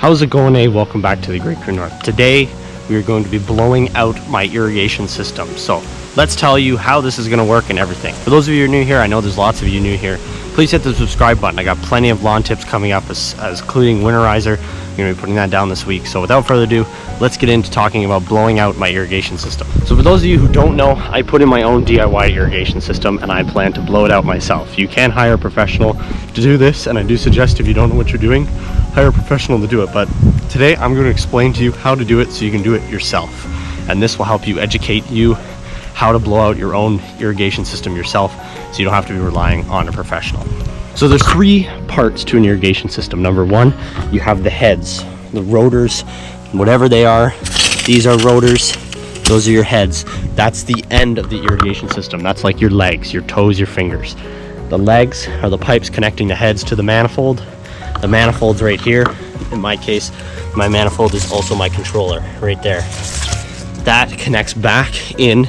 How's it going, Welcome back to the Great Green North. Today we are going to be blowing out my irrigation system. So let's tell you how this is going to work and everything. For those of you who are new here, I know there's lots of you new here, please hit the subscribe button. I got plenty of lawn tips coming up, as including Winterizer. I'm going to be putting that down this week. So without further ado, let's get into talking about blowing out my irrigation system. So for those of you who don't know, I put in my own DIY irrigation system and I plan to blow it out myself. You can hire a professional to do this, and I do suggest, if you don't know what you're doing, hire a professional to do it. But today I'm going to explain to you how to do it so you can do it yourself. And this will help you educate you how to blow out your own irrigation system yourself, so you don't have to be relying on a professional. So there's three parts to an irrigation system. Number one, you have the heads, the rotors, whatever they are. These are rotors, those are your heads. That's the end of the irrigation system. That's like your legs, your toes, your fingers. The legs are the pipes connecting the heads to the manifold. The manifold's right here. In my case, my manifold is also my controller right there. That connects back in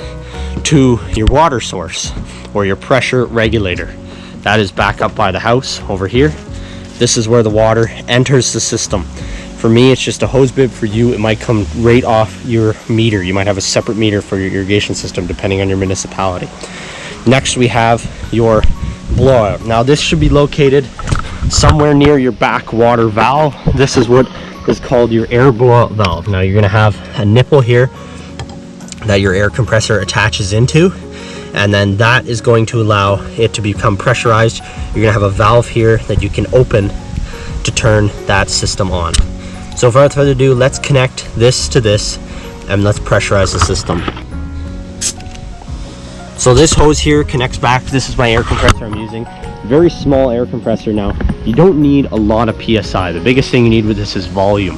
to your water source or your pressure regulator. That is back up by the house over here. This is where the water enters the system. For me, it's just a hose bib. For you, it might come right off your meter. You might have a separate meter for your irrigation system depending on your municipality. Next, we have your blowout. Now this should be located somewhere near your back water valve. This is what is called your air blowout valve. Now you're going to have a nipple here that your air compressor attaches into, and then that is going to allow it to become pressurized. You're going to have a valve here that you can open to turn that system on. So without further ado, let's connect this to this and let's pressurize the system. So this hose here connects back. This is my air compressor I'm using. Very small air compressor. Now you don't need a lot of PSI. The biggest thing you need with this is volume.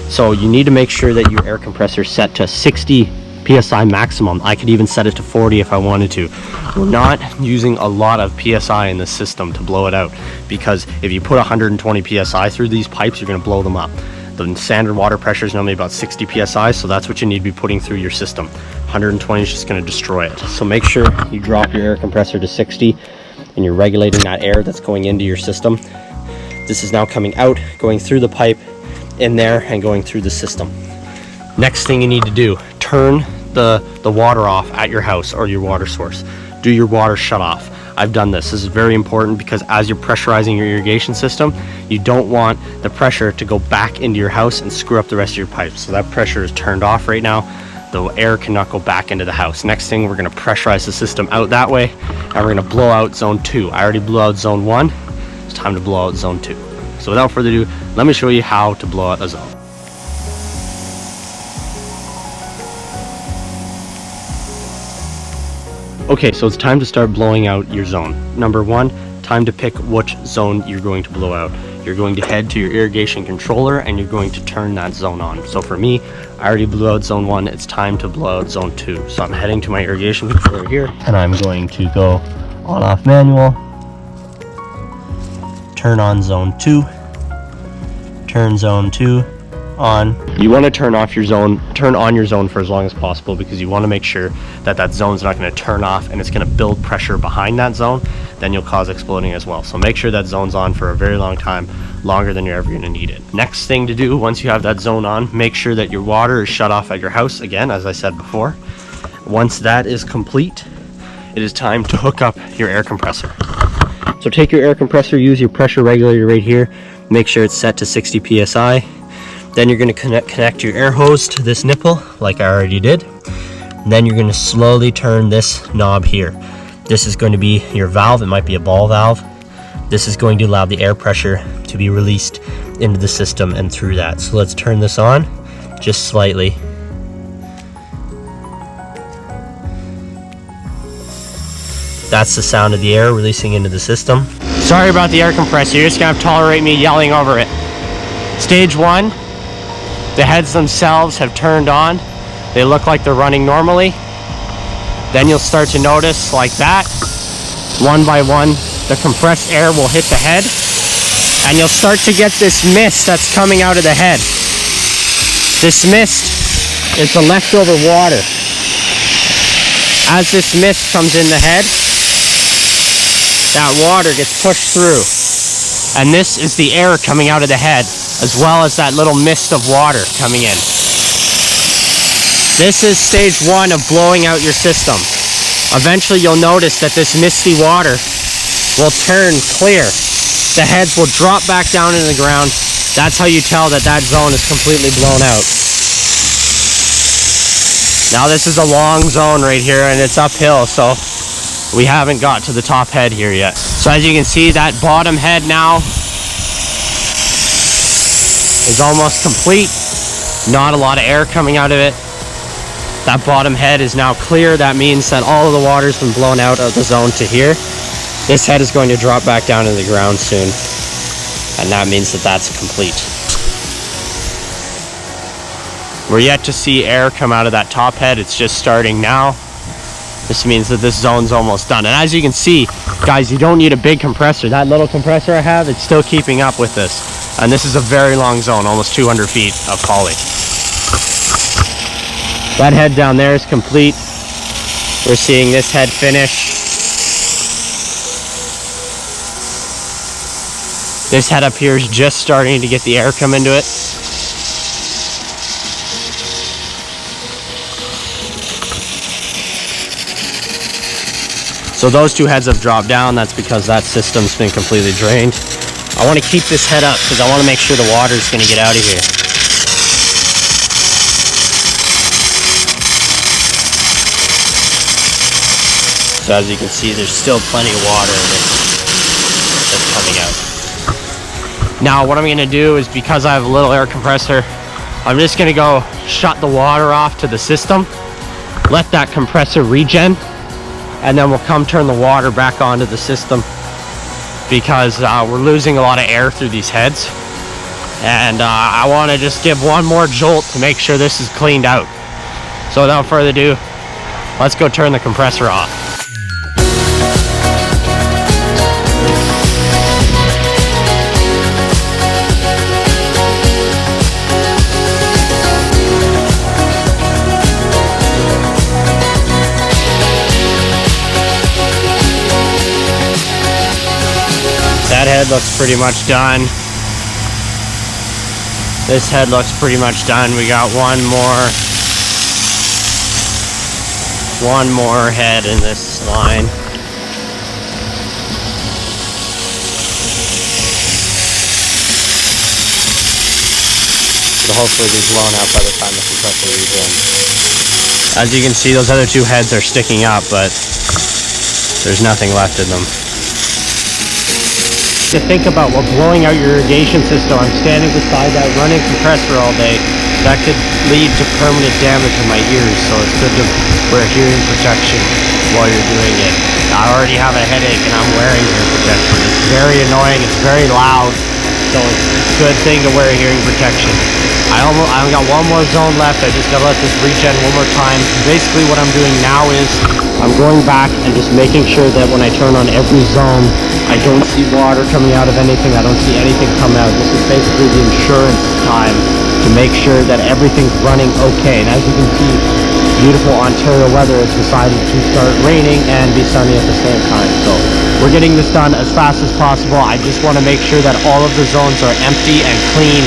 So you need to make sure that your air compressor is set to 60 PSI maximum. I could even set it to 40 if I wanted to. We're not using a lot of PSI in the system to blow it out, because if you put 120 PSI through these pipes, you're going to blow them up. The standard water pressure is normally about 60 PSI, so that's what you need to be putting through your system. 120 is just going to destroy it. So make sure you drop your air compressor to 60 and you're regulating that air that's going into your system. This is now coming out, going through the pipe in there and going through the system. Next thing you need to do, turn the water off at your house or your water source. Do your water shut off. I've done this. This is very important, because as you're pressurizing your irrigation system, you don't want the pressure to go back into your house and screw up the rest of your pipes. So that pressure is turned off right now. The air cannot go back into the house. Next thing, we're going to pressurize the system out that way, and we're going to blow out zone 2. I already blew out zone 1. It's time to blow out zone 2. So without further ado, let me show you how to blow out a zone. Okay, so it's time to start blowing out your zone. Number one, time to pick which zone you're going to blow out. You're going to head to your irrigation controller and you're going to turn that zone on. So for me, I already blew out zone 1. It's time to blow out zone 2. So I'm heading to my irrigation controller here, and I'm going to go on off manual, turn on zone 2, turn zone 2 on. You want to turn on your zone for as long as possible, because you want to make sure that that zone's not going to turn off and it's going to build pressure behind that zone. Then you'll cause exploding as well. So make sure that zone's on for a very long time, longer than you're ever going to need it. Next thing to do, once you have that zone on, make sure that your water is shut off at your house, again, as I said before. Once that is complete, it is time to hook up your air compressor. So take your air compressor, use your pressure regulator right here, make sure it's set to 60 PSI. Then you're going to connect your air hose to this nipple, like I already did. And then you're going to slowly turn this knob here. This is going to be your valve. It might be a ball valve. This is going to allow the air pressure to be released into the system and through that. So let's turn this on just slightly. That's the sound of the air releasing into the system. Sorry about the air compressor. You're just going to have to tolerate me yelling over it. Stage 1. The heads themselves have turned on. They look like they're running normally. Then you'll start to notice, like that, one by one, the compressed air will hit the head, and you'll start to get this mist that's coming out of the head. This mist is the leftover water. As this mist comes in the head, that water gets pushed through. And this is the air coming out of the head, as well as that little mist of water coming in. This is stage 1 of blowing out your system. Eventually you'll notice that this misty water will turn clear. The heads will drop back down into the ground. That's how you tell that that zone is completely blown out. Now this is a long zone right here, and it's uphill, so we haven't got to the top head here yet. So as you can see, that bottom head now is almost complete. Not a lot of air coming out of it. That bottom head is now clear. That means that all of the water's been blown out of the zone to here. This head is going to drop back down to the ground soon, and that means that that's complete. We're yet to see air come out of that top head. It's just starting now. This means that this zone's almost done. And as you can see, guys, you don't need a big compressor. That little compressor I have, it's still keeping up with this. And this is a very long zone, almost 200 feet of poly. That head down there is complete. We're seeing this head finish. This head up here is just starting to get the air come into it. So those two heads have dropped down. That's because that system's been completely drained. I want to keep this head up because I want to make sure the water's going to get out of here. So as you can see, there's still plenty of water in this that's coming out. Now what I'm going to do is, because I have a little air compressor, I'm just going to go shut the water off to the system, let that compressor regen, and then we'll come turn the water back onto the system, because we're losing a lot of air through these heads, and I want to just give one more jolt to make sure this is cleaned out. So without further ado, let's go turn the compressor off. That head looks pretty much done. This head looks pretty much done. We got one more head in this line. It'll hopefully be blown out by the time the compressor regens. As you can see, those other two heads are sticking up, but there's nothing left in them. To think about while blowing out your irrigation system, I'm standing beside that running compressor all day. That could lead to permanent damage in my ears, so it's good to wear hearing protection while you're doing it. I already have a headache and I'm wearing hearing protection. It's very annoying, it's very loud, so it's a good thing to wear hearing protection. I only got one more zone left. I just gotta let this regen one more time. Basically what I'm doing now is I'm going back and just making sure that when I turn on every zone, I don't see water coming out of anything. I don't see anything come out. This is basically the insurance time to make sure that everything's running okay. And as you can see, beautiful Ontario weather has decided to start raining and be sunny at the same time. So we're getting this done as fast as possible. I just want to make sure that all of the zones are empty and clean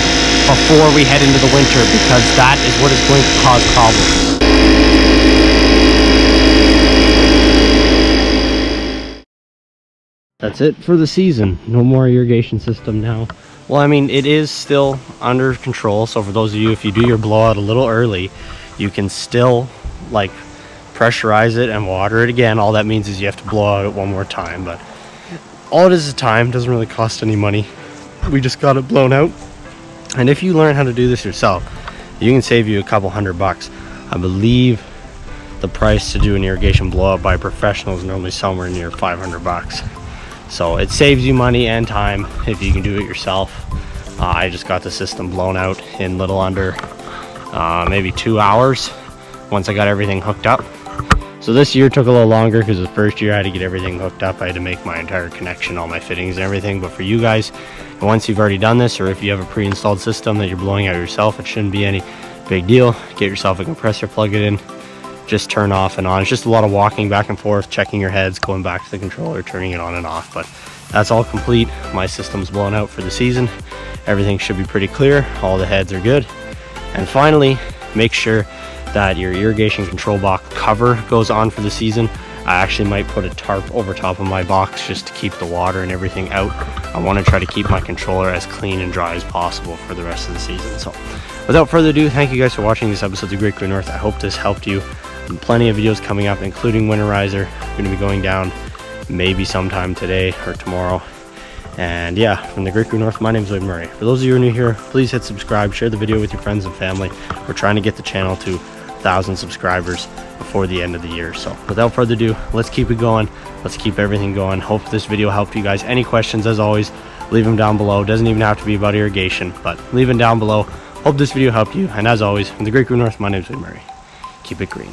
before we head into the winter, because that is what is going to cause problems. That's it for the season. No more irrigation system now. Well, I mean, it is still under control. So for those of you, if you do your blowout a little early, you can still like pressurize it and water it again. All that means is you have to blow out it one more time, but all it is time. Doesn't really cost any money. We just got it blown out. And if you learn how to do this yourself, you can save you a couple $100. I believe the price to do an irrigation blowout by a professional is normally somewhere near $500. So it saves you money and time if you can do it yourself. I just got the system blown out in little under maybe 2 hours once I got everything hooked up. So this year took a little longer because the first year I had to get everything hooked up. I had to make my entire connection, all my fittings and everything. But for you guys, once you've already done this, or if you have a pre-installed system that you're blowing out yourself, it shouldn't be any big deal. Get yourself a compressor, plug it in, just turn off and on. It's just a lot of walking back and forth, checking your heads, going back to the controller, turning it on and off. But that's all complete. My system's blown out for the season. Everything should be pretty clear. All the heads are good. And finally, make sure that your irrigation control box cover goes on for the season. I actually might put a tarp over top of my box just to keep the water and everything out. I want to try to keep my controller as clean and dry as possible for the rest of the season. So without further ado, thank you guys for watching this episode of Great Green North. I hope this helped you. Plenty of videos coming up, including Winterizer. Going to be going down maybe sometime today or tomorrow. And yeah, from the Great Green North, my name is Wade Murray. For those of you who are new here, please hit subscribe, share the video with your friends and family. We're trying to get the channel to 1,000 subscribers before the end of the year. So without further ado, let's keep it going. Let's keep everything going. Hope this video helped you guys. Any questions, as always, leave them down below. Doesn't even have to be about irrigation, but leave them down below. Hope this video helped you. And as always, from the Great Green North, my name is Wade Murray. Keep it green.